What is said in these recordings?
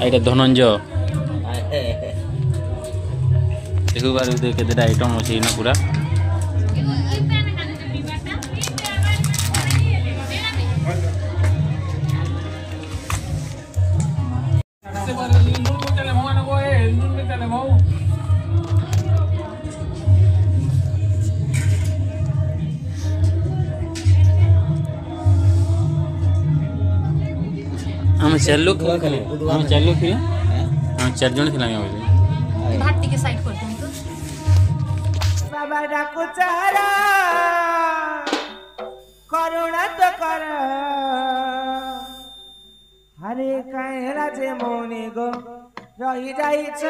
এটা ধনঞ্জয় দেখু পারু কেতেটা আইটম আছে না পুরা हम चार लोग थे हम 4 जन थे भाटी के साइड कर दूं तो बाबा डाको चारा करुणा तो कर हरे काहेला जे मौनी गो रही जाइछ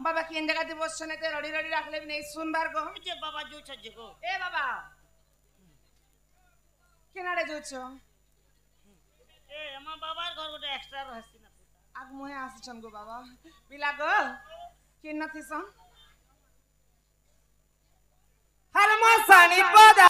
बाबा केन जगह ते बसने ते रडी रडी राखले भी नहीं सुनबार गो जे बाबा जो छ जे को ए बाबा केनाडे जोछो ए हम बाबार घर गोटे एक्स्ट्रा रहसी ना आग मोहे आसिछन गो बाबा पिला गो केन नथिसन हर मसानी पदा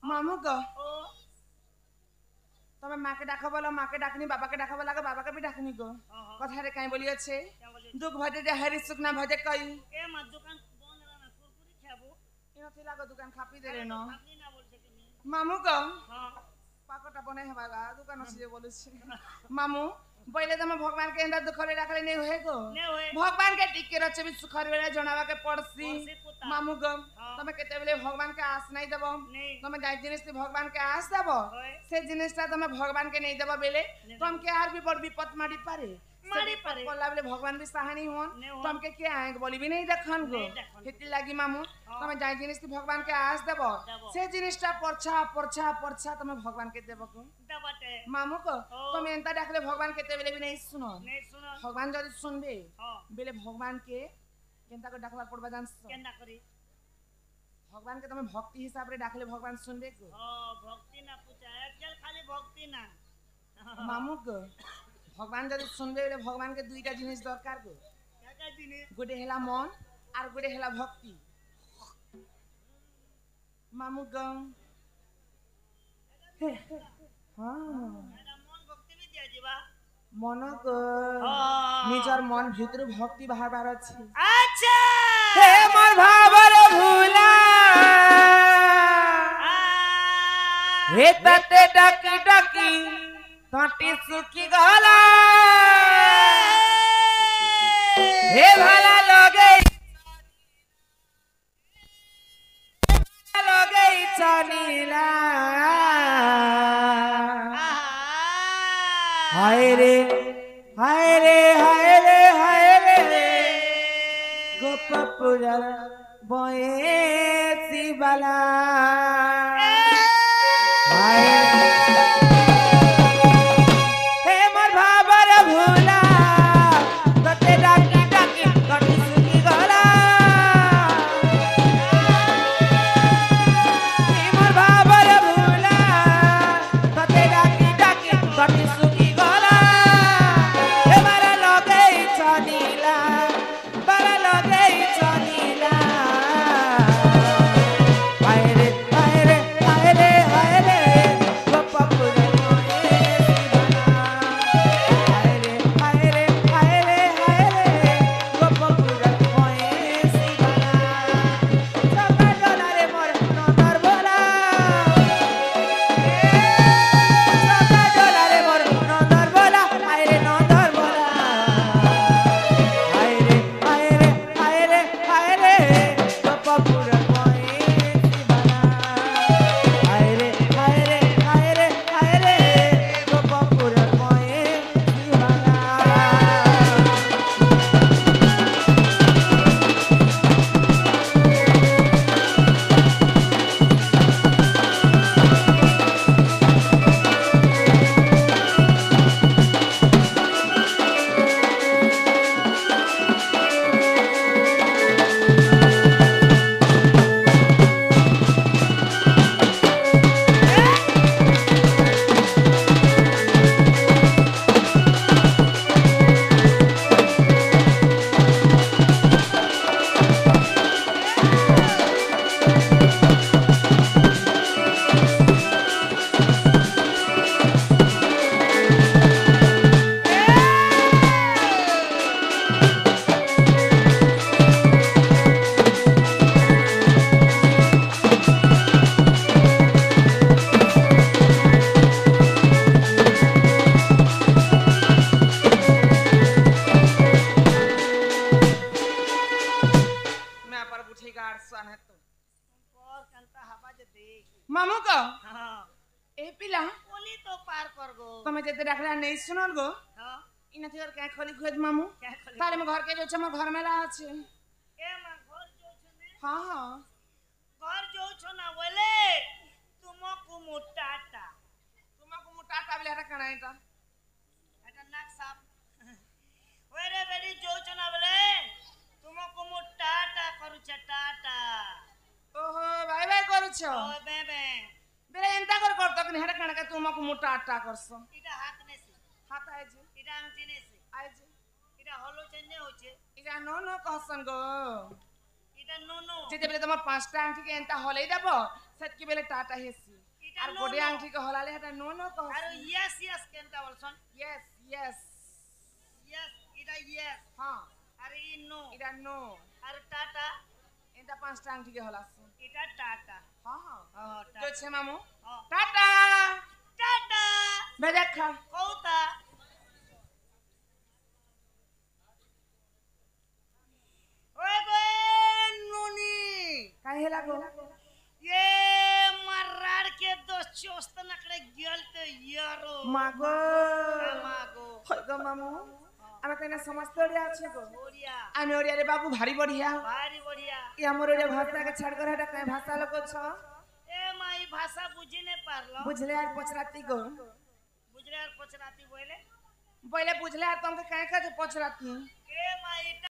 मामू को तमे माँ के डाक बोलो माँ के डाकनी बाबा के डाक बोला बाबा के भी डाकनी को कथा रे काई बोलियो छे दुख भजे जे हरि सुख ना भजे कई ए मा दुकान बंद रहना कुरकुरी खाबो इनो थिला को दुकान खापी दे रे न अपनी ना बोल सकेनी मामू को हां पाकोटा बने हेबागा दुकान से बोले छे मामू पहले तमे भगवान के अंदर दुख रे राखले नहीं होए को भगवान के टिके रचे भी सुख रे जणावा के पड़सी मामू को तमे केते बेले भगवान के आस नहीं देबो तमे जाय जिनिस भगवान के आस देबो से जिनिसटा तमे भगवान के नहीं देबो बेले तुम के आर भी बड़ विपत मारी पारे बोला बेले भगवान भी सहानी होन तुम के क्या आए बोली भी नहीं देखन गो खेती लागी मामू तमे जाय जिनिस भगवान के आस देबो से जिनिसटा परछा परछा परछा तमे भगवान के देबो को दबाटे मामू को तुम एंता डाकले भगवान केते बेले भी नहीं सुनो भगवान जदी सुनबे बेले भगवान के केंता को डाकला पड़बा जानसो केना करी भगवान के तमे भक्ति हिसाब रे डाकले भगवान सुनबे को भक्ति ना पूछा एकल खाली भक्ति ना मामू को भगवान जदी सुनबे बेले भगवान के दुईटा जिनिस दरकार को काका जिनिस गोटे हेला मन आर गोटे हेला भक्ति मामू को हां मन भक्ति भी दिया जीवा मन को निजर मन भीतर भक्ति बाहर अछि अच्छा हे मोर भावर भूला हे तते डकी डकी काटी सुखी गला हे भला लोगे चनीला हाय रे हाय रे हाय रे हाय रे गोपपुरा बोए शिवला हाय हे मोर भावर भूला तते डाकी डाकी कटी सुखी गला हे मोर भावर भूला तते डाकी डाकी कटी सुखी गला তুমি যেতে ডাকলে আর নেই শুনল গো हाँ ইনা থেকে কে খলি খুদ মামু क्या खोली তাহলে আমি ঘরকে যাচ্ছি আমার ঘর মেলা আছে ए मां घर जो छने হ্যাঁ হ্যাঁ घर जो छना बोले तुमको मोटाटा তোমাকে মোটা টাবলে এটা কেন এটা এটা নাক সাপ ওরে বেরি जो छना बोले तुमको मोटाटा करूछ टाटा ওহো বাই বাই করছ ओ बेबे বেলে এন্তা করে করতো কিন্তু এটা কেন তোমাকে মোটা আটা করছ এটা হাত নেছে হাত আইছে এটা আংটি নেছে আইছে এটা হলো চেনে হচ্ছে এটা নো নো কহসন গো এটা নো যেতে বেলে তোমার পাঁচটা আংটিকে এন্তা হলেই দেব সেটকি বেলে টাটা হেসি এটা আর নো গোডে নো। আংটিকে হলালে এটা নো নো আর কহসন ইয়েস ইয়েস কেনটা বলছন ইয়েস ইয়েস ইয়েস এটা ইয়েস হ্যাঁ আর ই নো এটা নো আর টাটা এটা পাঁচটা আংটিকে হলাস এটা টাটা হ্যাঁ হ্যাঁ ও টাটা જોছে মামু ও টাটা টাটা বেদেখা কৌতা ওই গো নুনি কাই হেলা গো ये मर्रार के दोस्त चोस्त नकड़े गलते यारो মাগো मागो হয় গো মামু আমার কেন সমস্ত ওড়িয়া আছে গো बढ़िया আমি ওড়িয়া রে বাবু ভারী বড়িয়া भारी बढ़िया ই আমার ওড়িয়া ভাষাকে ছাড় করে এটা কাই ভাষা লোক ছ ए माई भाषा बुझी नहीं पारलो বুঝলে আর পছরাতি গো बुझले और पचराती बोले বইলে বুঝলে আর তোমাকে কাই কাছে পছরাতি ए माई